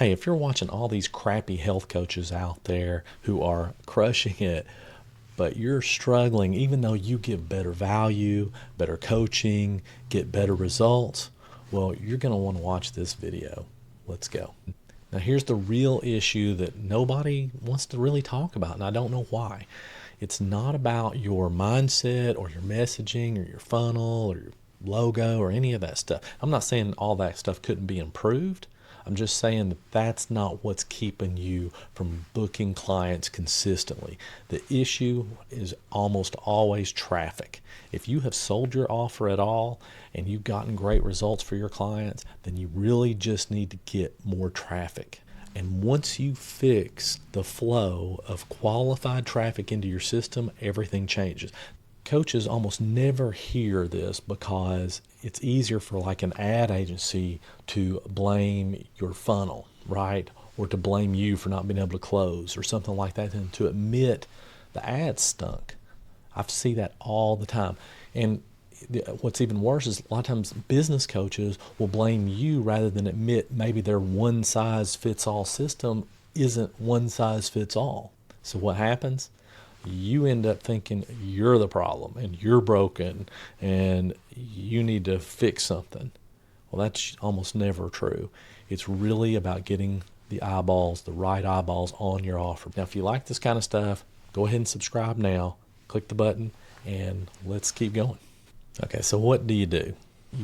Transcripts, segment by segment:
Hey, if you're watching all these crappy health coaches out there who are crushing it, but you're struggling, even though you give better value, better coaching, get better results, well, you're going to want to watch this video. Let's go. Now, here's the real issue that nobody wants to really talk about, and I don't know why. It's not about your mindset or your messaging or your funnel or your logo or any of that stuff. I'm not saying all that stuff couldn't be improved. I'm just saying that that's not what's keeping you from booking clients consistently. The issue is almost always traffic. If you have sold your offer at all and you've gotten great results for your clients, then you really just need to get more traffic. And once you fix the flow of qualified traffic into your system, everything changes. Coaches almost never hear this because it's easier for like an ad agency to blame your funnel, right? Or to blame you for not being able to close or something like that than to admit the ad stunk. I see that all the time. And what's even worse is a lot of times business coaches will blame you rather than admit maybe their one size fits all system isn't one size fits all. So what happens? You end up thinking you're the problem and you're broken and you need to fix something. Well, that's almost never true. It's really about getting the eyeballs, the right eyeballs on your offer. Now, if you like this kind of stuff, go ahead and subscribe now. Click the button and let's keep going. Okay, so what do? You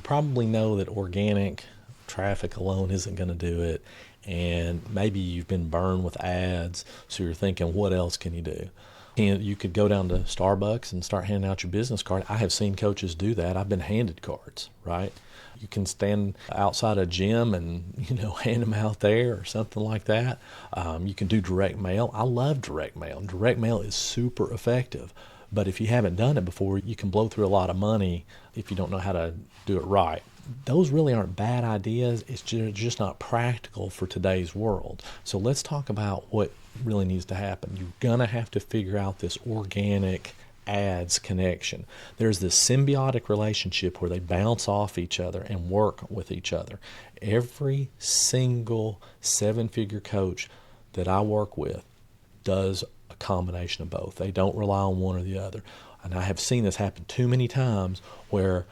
probably know that organic traffic alone isn't going to do it. And maybe you've been burned with ads, so you're thinking, what else can you do? And you could go down to Starbucks and start handing out your business card. I have seen coaches do that. I've been handed cards, right? You can stand outside a gym and, hand them out there or something like that. You can do direct mail. I love direct mail. Direct mail is super effective. But if you haven't done it before, you can blow through a lot of money if you don't know how to do it right. Those really aren't bad ideas. It's just not practical for today's world. So let's talk about what really needs to happen. You're going to have to figure out this organic ads connection. There's this symbiotic relationship where they bounce off each other and work with each other. Every single seven-figure coach that I work with does a combination of both. They don't rely on one or the other. And I have seen this happen too many times where,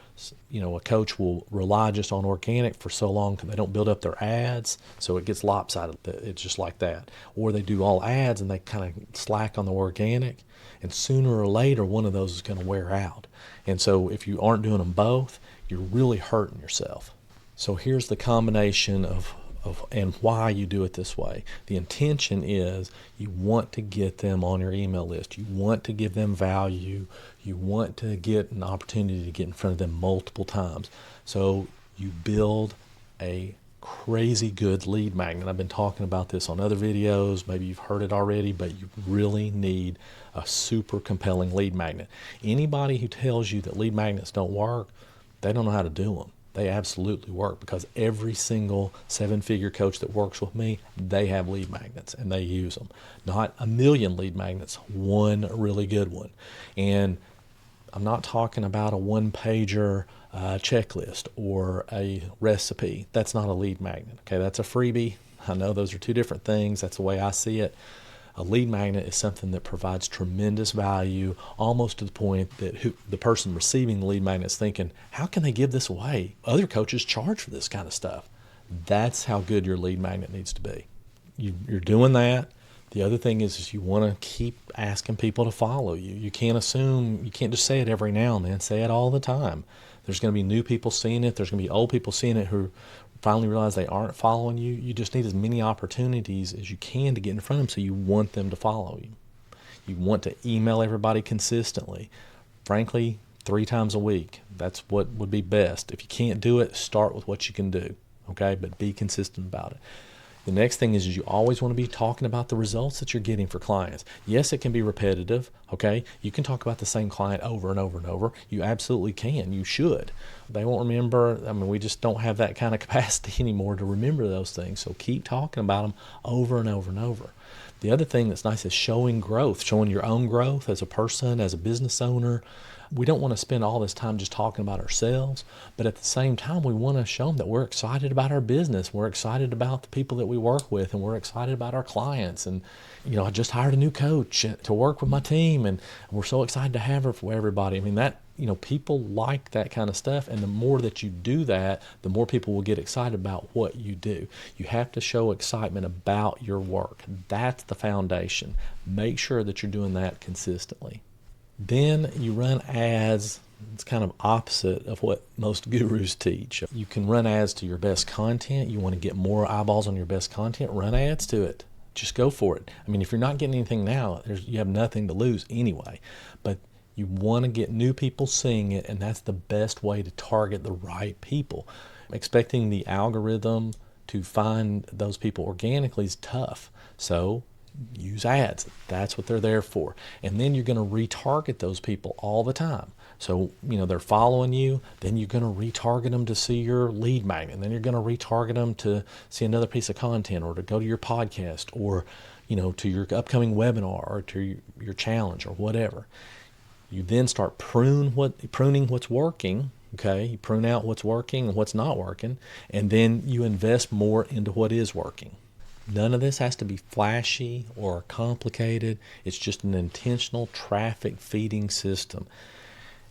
a coach will rely just on organic for so long because they don't build up their ads, so it gets lopsided. It's just like that. Or they do all ads and they kind of slack on the organic, and sooner or later one of those is going to wear out. And so if you aren't doing them both, you're really hurting yourself. So here's the combination of and why you do it this way. The intention is you want to get them on your email list. You want to give them value. You want to get an opportunity to get in front of them multiple times. So you build a crazy good lead magnet. I've been talking about this on other videos. Maybe you've heard it already, but you really need a super compelling lead magnet. Anybody who tells you that lead magnets don't work, they don't know how to do them. They absolutely work because every single seven-figure coach that works with me, they have lead magnets and they use them. Not a million lead magnets, one really good one. And I'm not talking about a one-pager checklist or a recipe. That's not a lead magnet. Okay, that's a freebie. I know those are two different things. That's the way I see it. A lead magnet is something that provides tremendous value, almost to the point that the person receiving the lead magnet is thinking, how can they give this away? Other coaches charge for this kind of stuff. That's how good your lead magnet needs to be. You're doing that. The other thing is you want to keep asking people to follow you. You can't just say it every now and then. Say it all the time. There's going to be new people seeing it. There's going to be old people seeing it who finally realize they aren't following you. You just need as many opportunities as you can to get in front of them, so you want them to follow you. You want to email everybody consistently. Frankly, 3 times a week. That's what would be best. If you can't do it, start with what you can do, okay? But be consistent about it. The next thing is you always want to be talking about the results that you're getting for clients. Yes, it can be repetitive, okay? You can talk about the same client over and over and over. You absolutely can. You should. They won't remember. We just don't have that kind of capacity anymore to remember those things. So keep talking about them over and over and over. The other thing that's nice is showing growth, showing your own growth as a person, as a business owner. We don't want to spend all this time just talking about ourselves, but at the same time, we want to show them that we're excited about our business. We're excited about the people that we work with, and we're excited about our clients. And, I just hired a new coach to work with my team, and we're so excited to have her for everybody. I mean, people like that kind of stuff. And the more that you do that, the more people will get excited about what you do. You have to show excitement about your work. That's the foundation. Make sure that you're doing that consistently. Then you run ads. It's kind of opposite of what most gurus teach. You can run ads to your best content. You want to get more eyeballs on your best content, run ads to it. Just go for it. I mean, if you're not getting anything now, you have nothing to lose anyway. But you want to get new people seeing it, and that's the best way to target the right people. Expecting the algorithm to find those people organically is tough. So use ads. That's what they're there for. And then you're going to retarget those people all the time. So, they're following you, then you're going to retarget them to see your lead magnet, and then you're going to retarget them to see another piece of content, or to go to your podcast, or, to your upcoming webinar, or to your challenge, or whatever. You then start pruning what's working. Okay, you prune out what's working and what's not working, and then you invest more into what is working. None of this has to be flashy or complicated. It's just an intentional traffic feeding system.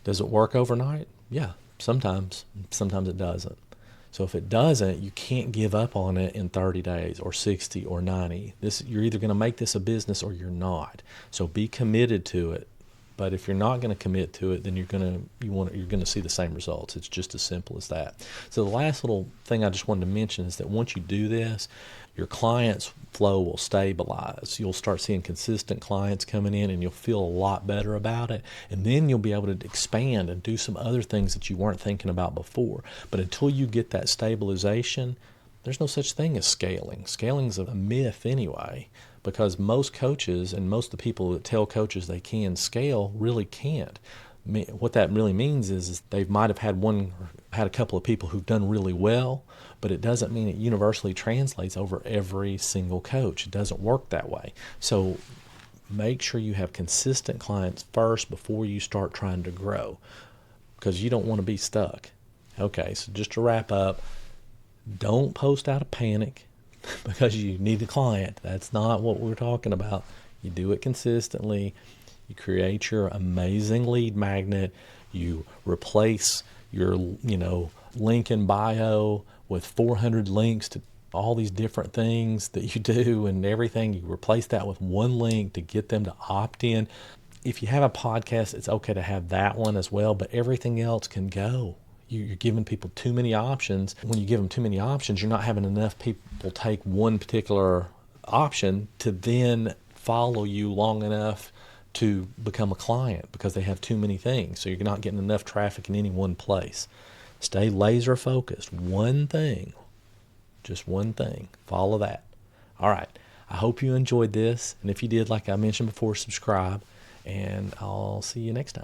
Does it work overnight? Yeah, sometimes. Sometimes it doesn't. So if it doesn't, you can't give up on it in 30 days or 60 or 90. You're either going to make this a business or you're not. So be committed to it. But if you're not going to commit to it, then you're going to see the same results. It's just as simple as that. So the last little thing I just wanted to mention is that once you do this, your clients' flow will stabilize. You'll start seeing consistent clients coming in, and you'll feel a lot better about it. And then you'll be able to expand and do some other things that you weren't thinking about before. But until you get that stabilization, there's no such thing as scaling. Scaling's a myth anyway, because most coaches and most of the people that tell coaches they can scale really can't. What that really means is they might have had a couple of people who've done really well, but it doesn't mean it universally translates over every single coach. It doesn't work that way. So make sure you have consistent clients first before you start trying to grow, because you don't want to be stuck. Okay, so just to wrap up, don't post out of panic because you need a client. That's not what we're talking about. You do it consistently. You create your amazing lead magnet. You replace your, link in bio with 400 links to all these different things that you do and everything. You replace that with one link to get them to opt in. If you have a podcast, it's okay to have that one as well, but everything else can go. You're giving people too many options. When you give them too many options, you're not having enough people take one particular option to then follow you long enough to become a client, because they have too many things. So you're not getting enough traffic in any one place. Stay laser focused. One thing. Just one thing. Follow that. All right. I hope you enjoyed this. And if you did, like I mentioned before, subscribe. And I'll see you next time.